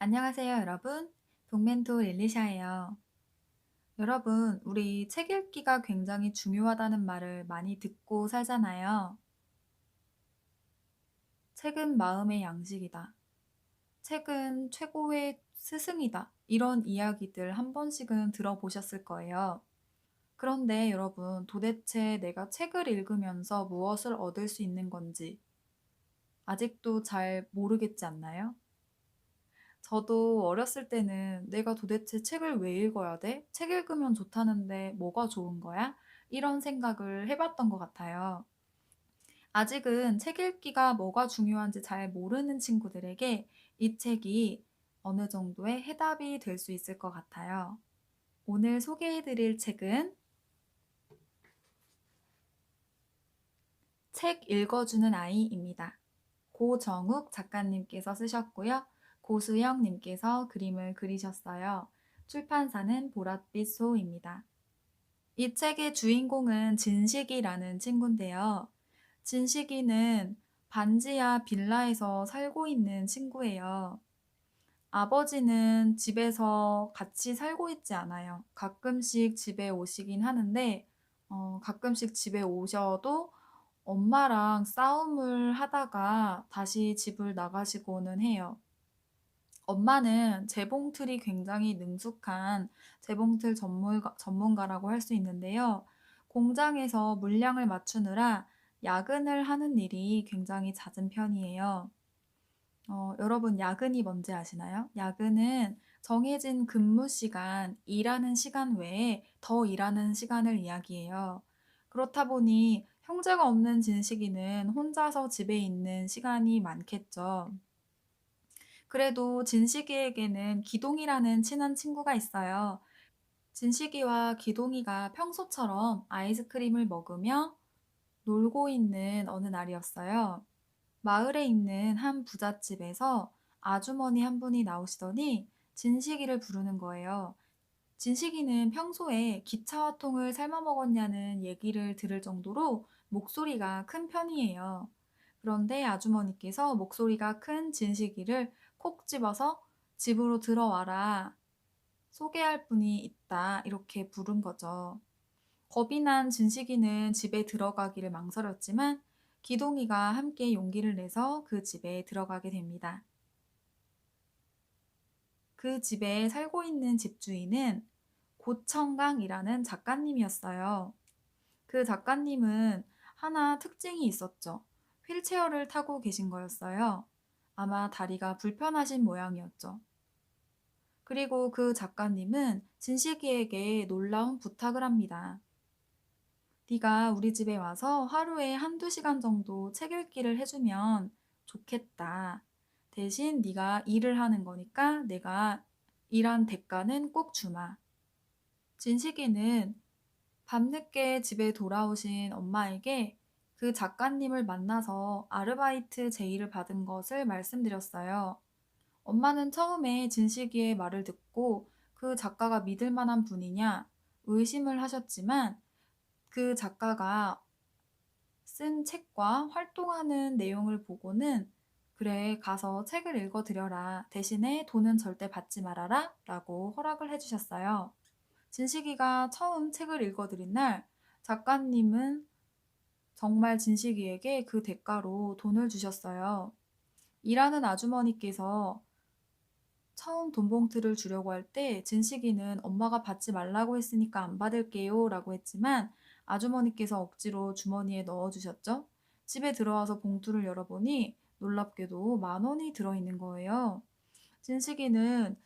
안녕하세요, 여러분. 동멘토 릴리샤예요. 여러분, 우리 책 읽기가 굉장히 중요하다는 말을 많이 듣고 살잖아요. 책은 마음의 양식이다. 책은 최고의 스승이다. 이런 이야기들 한 번씩은 들어보셨을 거예요. 그런데 여러분, 도대체 내가 책을 읽으면서 무엇을 얻을 수 있는 건지 아직도 잘 모르겠지 않나요? 저도 어렸을 때는 '내가 도대체 책을 왜 읽어야 돼? 책 읽으면 좋다는데 뭐가 좋은 거야?' 이런 생각을 해 봤던 것 같아요. 아직은 책 읽기가 뭐가 중요한지 잘 모르는 친구들에게 이 책이 어느 정도의 해답이 될 수 있을 것 같아요. 오늘 소개해 드릴 책은 책 읽어주는 아이입니다. 고정욱 작가님께서 쓰셨고요. 고수영 님께서 그림을 그리셨어요. 출판사는 보랏빛 소입니다. 이 책의 주인공은 진식이라는 친구인데요. 진식이는 반지하 빌라에서 살고 있는 친구예요. 아버지는 집에서 같이 살고 있지 않아요. 가끔씩 집에 오시긴 하는데, 가끔씩 집에 오셔도 엄마랑 싸움을 하다가 다시 집을 나가시고는 해요. 엄마는 재봉틀이 굉장히 능숙한 재봉틀 전문가라고 할 수 있는데요. 공장에서 물량을 맞추느라 야근을 하는 일이 굉장히 잦은 편이에요. 여러분, 야근이 뭔지 아시나요? 야근은 정해진 근무 시간, 일하는 시간 외에 더 일하는 시간을 이야기해요. 그렇다 보니 형제가 없는 진식이는 혼자서 집에 있는 시간이 많겠죠. 그래도 진식이에게는 기동이라는 친한 친구가 있어요. 진식이와 기동이가 평소처럼 아이스크림을 먹으며 놀고 있는 어느 날이었어요. 마을에 있는 한 부잣집에서 아주머니 한 분이 나오시더니 진식이를 부르는 거예요. 진식이는 평소에 기차와 통을 삶아 먹었냐는 얘기를 들을 정도로 목소리가 큰 편이에요. 그런데 아주머니께서 목소리가 큰 진식이를 콕 집어서 집으로 들어와라. 소개할 분이 있다. 이렇게 부른 거죠. 겁이 난 진식이는 집에 들어가기를 망설였지만 기동이가 함께 용기를 내서 그 집에 들어가게 됩니다. 그 집에 살고 있는 집주인은 고청강이라는 작가님이었어요. 그 작가님은 하나 특징이 있었죠. 휠체어를 타고 계신 거였어요. 아마 다리가 불편하신 모양이었죠. 그리고 그 작가님은 진식이에게 놀라운 부탁을 합니다. 네가 우리 집에 와서 하루에 한두 시간 정도 책 읽기를 해주면 좋겠다. 대신 네가 일을 하는 거니까 내가 일한 대가는 꼭 주마. 진식이는 밤늦게 집에 돌아오신 엄마에게 그 작가님을 만나서 아르바이트 제의를 받은 것을 말씀드렸어요. 엄마는 처음에 진식이의 말을 듣고 그 작가가 믿을 만한 분이냐 의심을 하셨지만 그 작가가 쓴 책과 활동하는 내용을 보고는 그래, 가서 책을 읽어드려라. 대신에 돈은 절대 받지 말아라. 라고 허락을 해주셨어요. 진식이가 처음 책을 읽어드린 날, 작가님은 정말 진식이에게 그 대가로 돈을 주셨어요. 일하는 아주머니께서 처음 돈 봉투를 주려고 할 때 진식이는 엄마가 받지 말라고 했으니까 안 받을게요 라고 했지만 아주머니께서 억지로 주머니에 넣어주셨죠. 집에 들어와서 봉투를 열어보니 놀랍게도 10,000원이 들어있는 거예요. 진식이는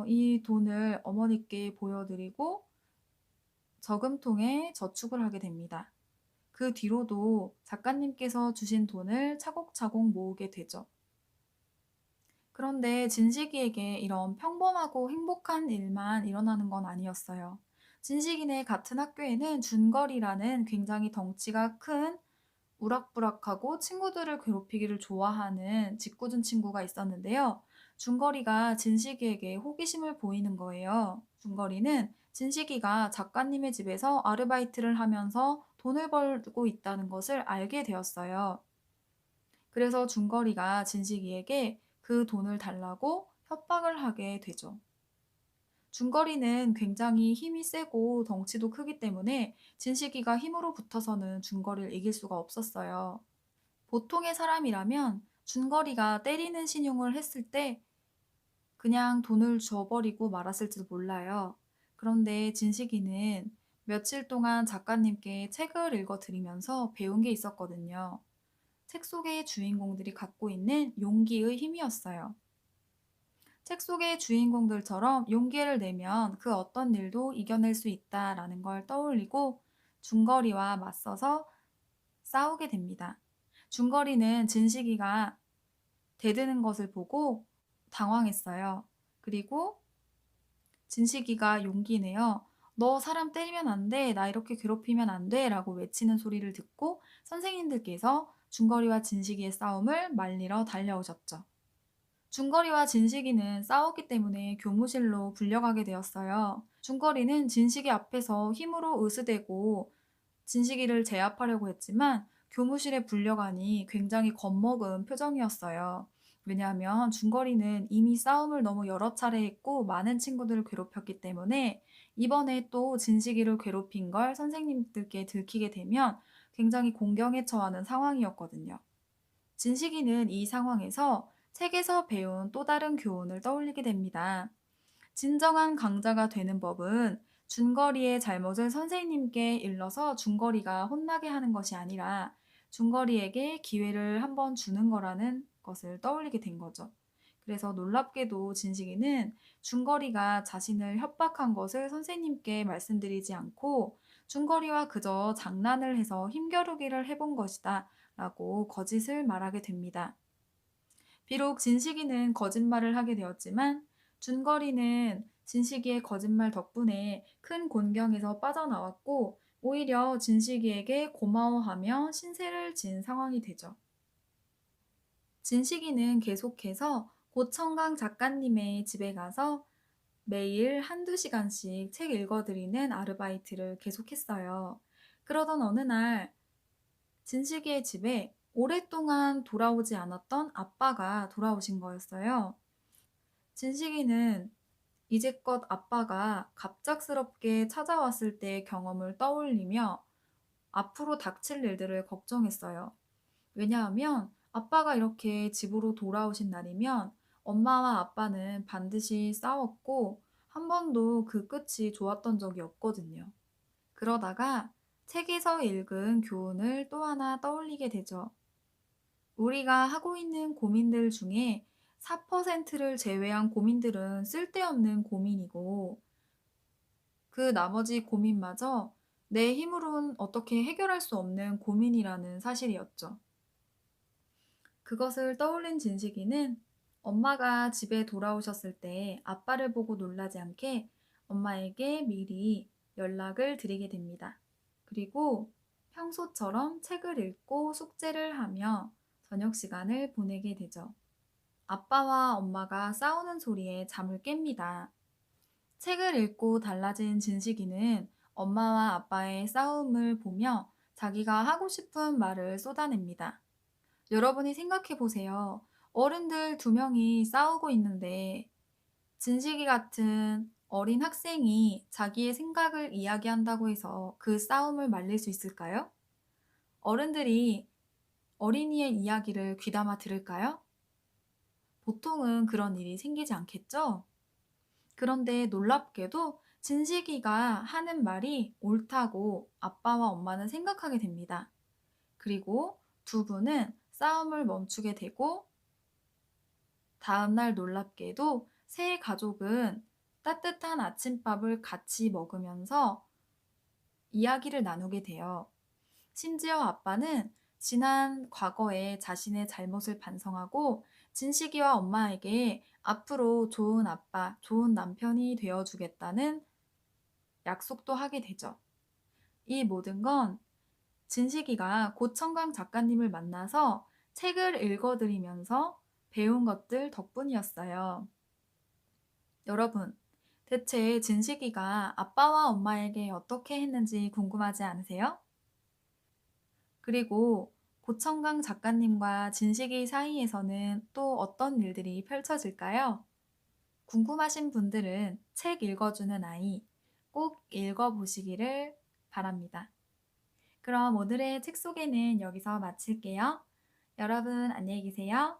이 돈을 어머니께 보여드리고 저금통에 저축을 하게 됩니다. 그 뒤로도 작가님께서 주신 돈을 차곡차곡 모으게 되죠. 그런데 진식이에게 이런 평범하고 행복한 일만 일어나는 건 아니었어요. 진식이네 같은 학교에는 준걸이라는 굉장히 덩치가 큰 우락부락하고 친구들을 괴롭히기를 좋아하는 짓궂은 친구가 있었는데요. 준걸이가 진식이에게 호기심을 보이는 거예요. 준걸이는 진식이가 작가님의 집에서 아르바이트를 하면서 돈을 벌고 있다는 것을 알게 되었어요. 그래서 준걸이가 진식이에게 그 돈을 달라고 협박을 하게 되죠. 준거리는 굉장히 힘이 세고 덩치도 크기 때문에 진식이가 힘으로 붙어서는 준거리를 이길 수가 없었어요. 보통의 사람이라면 준거리가 때리는 신용을 했을 때 그냥 돈을 줘버리고 말았을지도 몰라요. 그런데 진식이는 며칠 동안 작가님께 책을 읽어드리면서 배운 게 있었거든요. 책 속의 주인공들이 갖고 있는 용기의 힘이었어요. 책 속의 주인공들처럼 용기를 내면 그 어떤 일도 이겨낼 수 있다라는 걸 떠올리고 준거리와 맞서서 싸우게 됩니다. 준거리는 진식이가 대드는 것을 보고 당황했어요. 그리고 진식이가 용기 내어 너 사람 때리면 안 돼. 나 이렇게 괴롭히면 안 돼. 라고 외치는 소리를 듣고 선생님들께서 준거리와 진식이의 싸움을 말리러 달려오셨죠. 준거리와 진식이는 싸웠기 때문에 교무실로 불려가게 되었어요. 준거리는 진식이 앞에서 힘으로 으스대고 진식이를 제압하려고 했지만 교무실에 불려가니 굉장히 겁먹은 표정이었어요. 왜냐하면 준거리는 이미 싸움을 너무 여러 차례 했고 많은 친구들을 괴롭혔기 때문에 이번에 또 진식이를 괴롭힌 걸 선생님들께 들키게 되면 굉장히 공경에 처하는 상황이었거든요. 진식이는 이 상황에서 책에서 배운 또 다른 교훈을 떠올리게 됩니다. 진정한 강자가 되는 법은 준거리의 잘못을 선생님께 일러서 준거리가 혼나게 하는 것이 아니라 준거리에게 기회를 한번 주는 거라는 것을 떠올리게 된 거죠. 그래서 놀랍게도 진식이는 준거리가 자신을 협박한 것을 선생님께 말씀드리지 않고 준거리와 그저 장난을 해서 힘겨루기를 해본 것이다 라고 거짓을 말하게 됩니다. 비록 진식이는 거짓말을 하게 되었지만 준거리는 진식이의 거짓말 덕분에 큰 곤경에서 빠져나왔고 오히려 진식이에게 고마워하며 신세를 진 상황이 되죠. 진식이는 계속해서 고청강 작가님의 집에 가서 매일 한두 시간씩 책 읽어드리는 아르바이트를 계속했어요. 그러던 어느 날 진식이의 집에 오랫동안 돌아오지 않았던 아빠가 돌아오신 거였어요. 진식이는 이제껏 아빠가 갑작스럽게 찾아왔을 때의 경험을 떠올리며 앞으로 닥칠 일들을 걱정했어요. 왜냐하면 아빠가 이렇게 집으로 돌아오신 날이면 엄마와 아빠는 반드시 싸웠고 한 번도 그 끝이 좋았던 적이 없거든요. 그러다가 책에서 읽은 교훈을 또 하나 떠올리게 되죠. 우리가 하고 있는 고민들 중에 4%를 제외한 고민들은 쓸데없는 고민이고 그 나머지 고민마저 내 힘으론 어떻게 해결할 수 없는 고민이라는 사실이었죠. 그것을 떠올린 진식이는 엄마가 집에 돌아오셨을 때 아빠를 보고 놀라지 않게 엄마에게 미리 연락을 드리게 됩니다. 그리고 평소처럼 책을 읽고 숙제를 하며 저녁 시간을 보내게 되죠. 아빠와 엄마가 싸우는 소리에 잠을 깹니다. 책을 읽고 달라진 진식이는 엄마와 아빠의 싸움을 보며 자기가 하고 싶은 말을 쏟아냅니다. 여러분이 생각해 보세요. 어른들 두 명이 싸우고 있는데 진식이 같은 어린 학생이 자기의 생각을 이야기한다고 해서 그 싸움을 말릴 수 있을까요? 어른들이 어린이의 이야기를 귀담아 들을까요? 보통은 그런 일이 생기지 않겠죠? 그런데 놀랍게도 진식이가 하는 말이 옳다고 아빠와 엄마는 생각하게 됩니다. 그리고 두 분은 싸움을 멈추게 되고 다음날 놀랍게도 세 가족은 따뜻한 아침밥을 같이 먹으면서 이야기를 나누게 돼요. 심지어 아빠는 지난 과거에 자신의 잘못을 반성하고 진식이와 엄마에게 앞으로 좋은 아빠, 좋은 남편이 되어주겠다는 약속도 하게 되죠. 이 모든 건 진식이가 고청강 작가님을 만나서 책을 읽어드리면서 배운 것들 덕분이었어요. 여러분, 대체 진식이가 아빠와 엄마에게 어떻게 했는지 궁금하지 않으세요? 그리고 고청강 작가님과 진식이 사이에서는 또 어떤 일들이 펼쳐질까요? 궁금하신 분들은 책 읽어주는 아이 꼭 읽어보시기를 바랍니다. 그럼 오늘의 책 소개는 여기서 마칠게요. 여러분 안녕히 계세요.